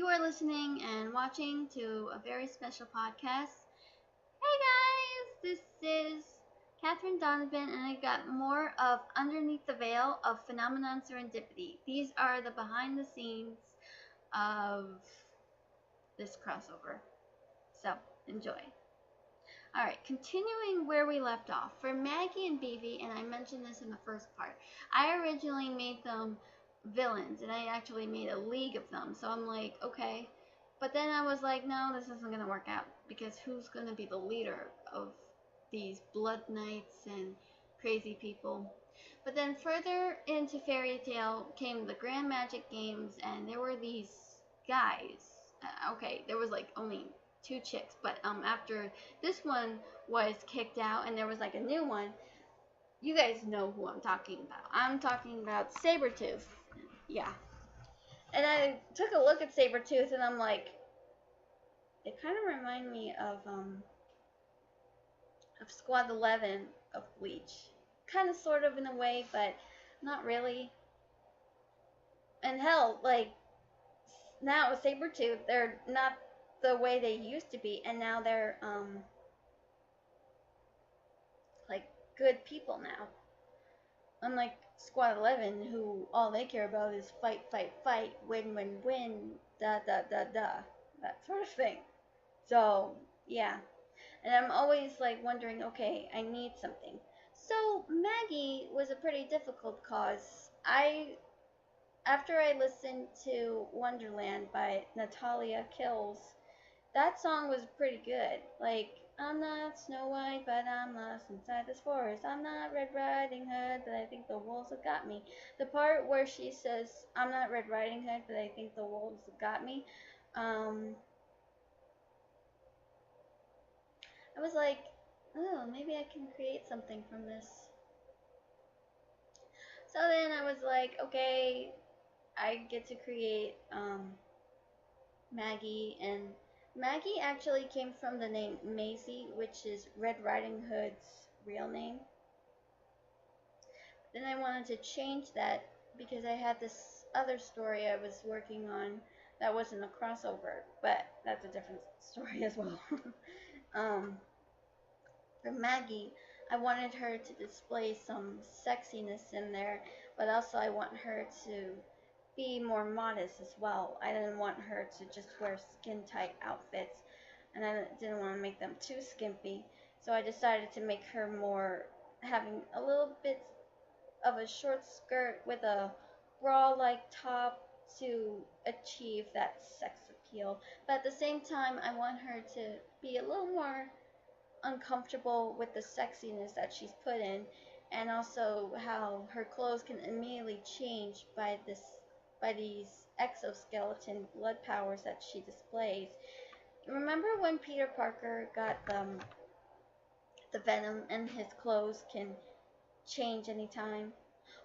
You are listening and watching to a very special podcast. Hey guys, this is Catherine Donovan, and I got more of Underneath the Veil of Phenomenon Serendipity. These are the behind the scenes of this crossover. So, enjoy. Alright, continuing where we left off. For Maggie and Beefy, and I mentioned this in the first part, I originally made them villains, and I actually made a league of them. So I'm like, okay. But then I was like, no, this isn't going to work out, because who's going to be the leader of these blood knights and crazy people? But then further into Fairy Tale came the Grand Magic Games, and there were these guys. Okay, there was like only two chicks, but after this one was kicked out and there was like a new one, you guys know who I'm talking about. I'm talking about Sabretooth. Yeah. And I took a look at Sabretooth and I'm like, it kind of reminded me of Squad 11 of Bleach. Kind of sort of in a way, but not really. And hell, like, now with Sabretooth, they're not the way they used to be, and now they're like good people now. Unlike Squad 11, who all they care about is fight, fight, fight, win, win, win, da da da da, that sort of thing. So yeah, and I'm always like wondering, okay, I need something. So Maggie was a pretty difficult cause. After I listened to Wonderland by Natalia Kills, that song was pretty good. Like, I'm not Snow White, but I'm lost inside this forest. I'm not Red Riding Hood, but I think the wolves have got me. The part where she says, I'm not Red Riding Hood, but I think the wolves have got me, I was like, oh, maybe I can create something from this. So then I was like, okay, I get to create Maggie, and Maggie actually came from the name Maisie, which is Red Riding Hood's real name. Then I wanted to change that because I had this other story I was working on that wasn't a crossover, but that's a different story as well. For Maggie, I wanted her to display some sexiness in there, but also I want her to be more modest as well. I didn't want her to just wear skin tight outfits, and I didn't want to make them too skimpy. So I decided to make her more, having a little bit of a short skirt with a bra-like top to achieve that sex appeal. But at the same time, I want her to be a little more uncomfortable with the sexiness that she's put in, and also how her clothes can immediately change by these exoskeleton blood powers that she displays. Remember when Peter Parker got the venom and his clothes can change anytime?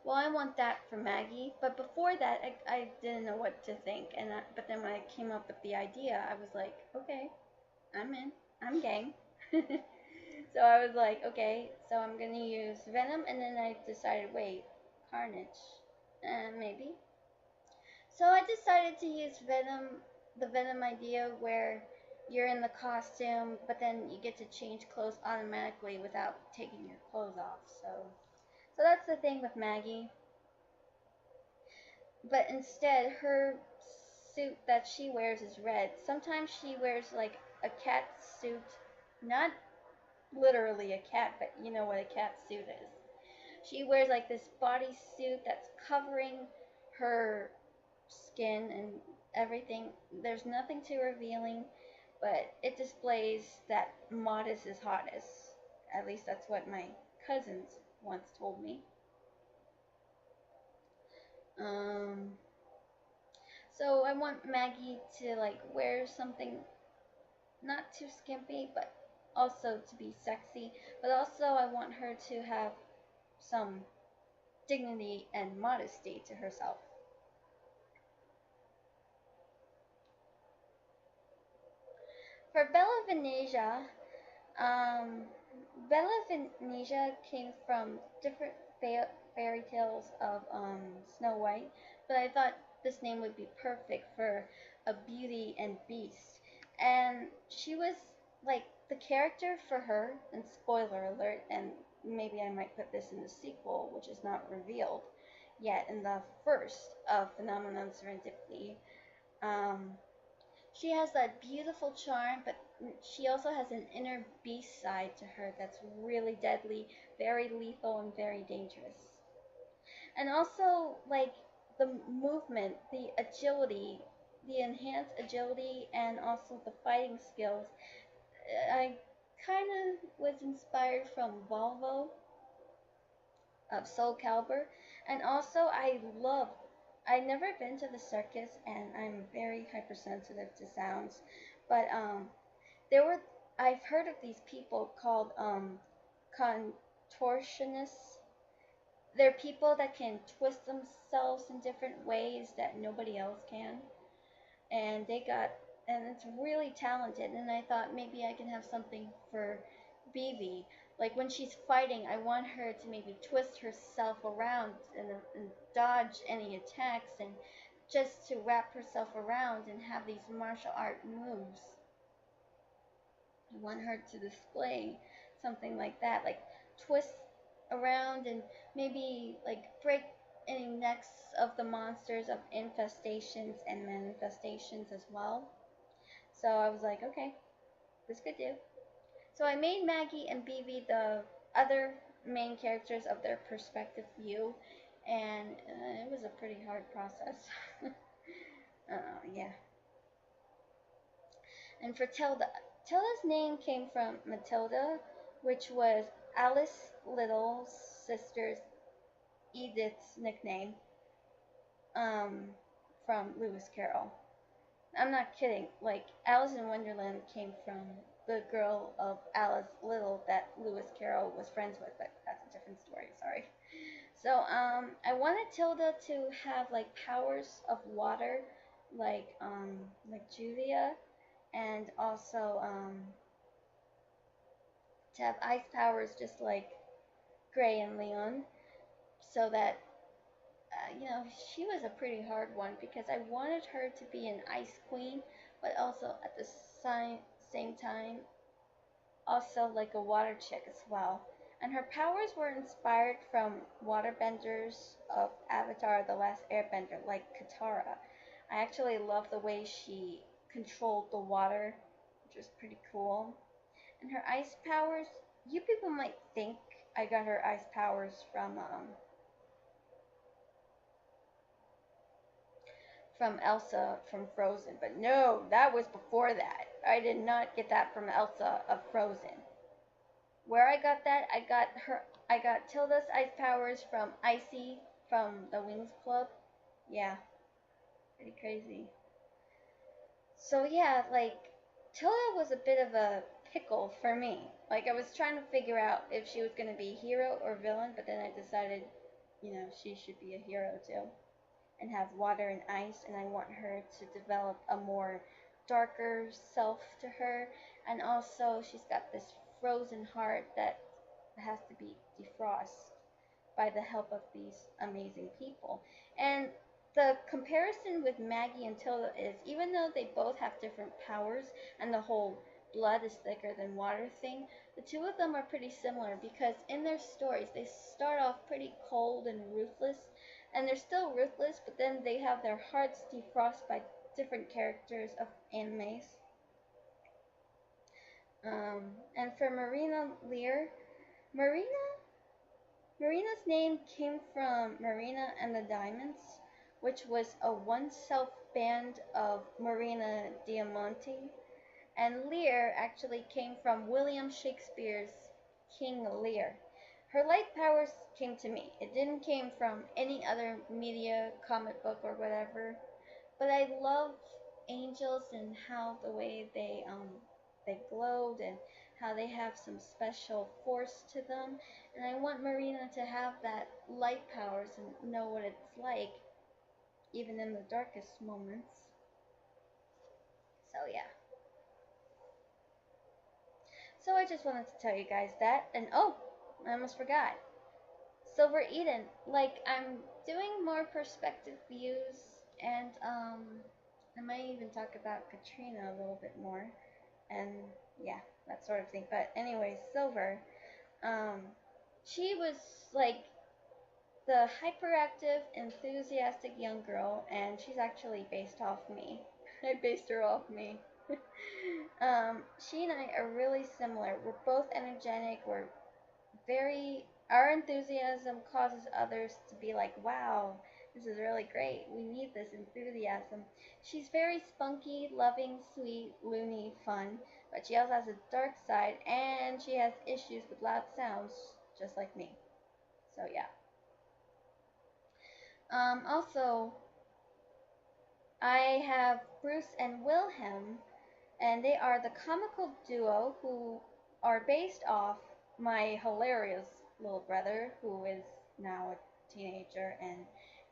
Well, I want that for Maggie, but before that, I didn't know what to think, but then when I came up with the idea, I was like, okay, I'm in, I'm game. So I was like, okay, so I'm gonna use Venom, and then I decided, wait, Carnage, maybe. So I decided to use the Venom idea where you're in the costume, but then you get to change clothes automatically without taking your clothes off. So that's the thing with Maggie. But instead, her suit that she wears is red. Sometimes she wears like a cat suit, not literally a cat, but you know what a cat suit is. She wears like this bodysuit that's covering her skin and everything. There's nothing too revealing, but it displays that modest is hottest. At least that's what my cousins once told me. So I want Maggie to like wear something not too skimpy, but also to be sexy. But also I want her to have some dignity and modesty to herself. For Bella Venetia, Bella Venetia came from different fairy tales of Snow White, but I thought this name would be perfect for a Beauty and Beast. And she was like the character for her, and spoiler alert, and maybe I might put this in the sequel, which is not revealed yet in the first of Phenomenon Serendipity. Um, she has that beautiful charm, but she also has an inner beast side to her that's really deadly, very lethal, and very dangerous. And also, like, the movement, the agility, the enhanced agility, and also the fighting skills. I kind of was inspired from Volvo of Soul Calibur, and also I never been to the circus, and I'm very hypersensitive to sounds, but there were I've heard of these people called contortionists. They're people that can twist themselves in different ways that nobody else can, and it's really talented. And I thought maybe I can have something for Vivi. Like when she's fighting, I want her to maybe twist herself around and dodge any attacks, and just to wrap herself around and have these martial art moves. I want her to display something like that, like twist around and maybe like break any necks of the monsters of infestations and manifestations as well. So I was like, okay, this could do. So I made Maggie and Bibi the other main characters of their perspective view, and it was a pretty hard process. Yeah. And for Tilda, Tilda's name came from Matilda, which was Alice Little's sister's Edith's nickname, um, from Lewis Carroll. I'm not kidding. Like, Alice in Wonderland came from the girl of Alice Little that Lewis Carroll was friends with, but that's a different story, sorry. So, I wanted Tilda to have, like, powers of water, like Julia, and also, to have ice powers just like Gray and Leon, so that she was a pretty hard one because I wanted her to be an ice queen, but also at the same time, also like a water chick as well. And her powers were inspired from waterbenders of Avatar: The Last Airbender, like Katara. I actually love the way she controlled the water, which was pretty cool. And her ice powers, you people might think I got her ice powers from Elsa from Frozen, but no, that was before that. I did not get that from Elsa of Frozen. Where I got that, I got Tilda's ice powers from Icy from the Wings Club. Yeah, pretty crazy. So yeah, like Tilda was a bit of a pickle for me. Like I was trying to figure out if she was going to be hero or villain, but then I decided, she should be a hero too, and have water and ice, and I want her to develop a more darker self to her, and also she's got this frozen heart that has to be defrost by the help of these amazing people. And the comparison with Maggie and Tilda is, even though they both have different powers and the whole blood is thicker than water thing, the two of them are pretty similar because in their stories they start off pretty cold and ruthless, and they're still ruthless, but then they have their hearts defrosted by different characters of animes. And for Marina Lear, Marina Marina's name came from Marina and the Diamonds, which was a one-self band of Marina Diamante, and Lear actually came from William Shakespeare's King Lear. Her light powers came to me. It didn't came from any other media, comic book, or whatever. But I love angels and how the way they glowed and how they have some special force to them. And I want Marina to have that light powers and know what it's like, even in the darkest moments. So yeah. So I just wanted to tell you guys that. And oh, I almost forgot. Silver Eden. Like, I'm doing more perspective views And I might even talk about Katrina a little bit more, and yeah, that sort of thing. But anyways, Silver, um, she was like the hyperactive, enthusiastic young girl, and she's actually based off me. I based her off me. She and I are really similar. We're both energetic. We're very, our enthusiasm causes others to be like, wow, this is really great. We need this enthusiasm. She's very spunky, loving, sweet, loony, fun, but she also has a dark side, and she has issues with loud sounds, just like me. So yeah. Also, I have Bruce and Wilhelm, and they are the comical duo who are based off my hilarious little brother, who is now a teenager and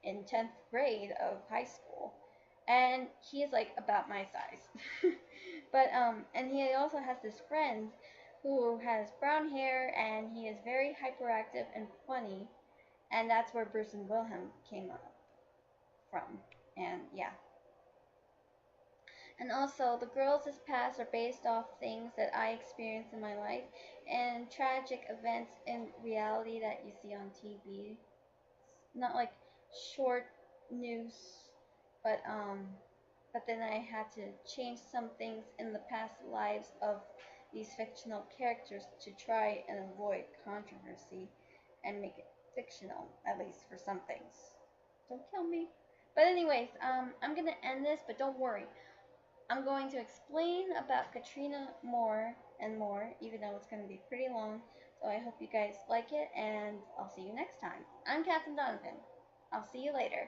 in 10th grade of high school. And he is like about my size. But and he also has this friend who has brown hair, and he is very hyperactive and funny, and that's where Bruce and Wilhelm came up from. And yeah. And also, the girls this past are based off things that I experienced in my life and tragic events in reality that you see on TV. Not like short news, but then I had to change some things in the past lives of these fictional characters to try and avoid controversy and make it fictional, at least for some things. Don't kill me. But anyways, I'm gonna end this, but don't worry. I'm going to explain about Katrina more and more, even though it's going to be pretty long. So I hope you guys like it, and I'll see you next time. I'm Captain Donovan. I'll see you later.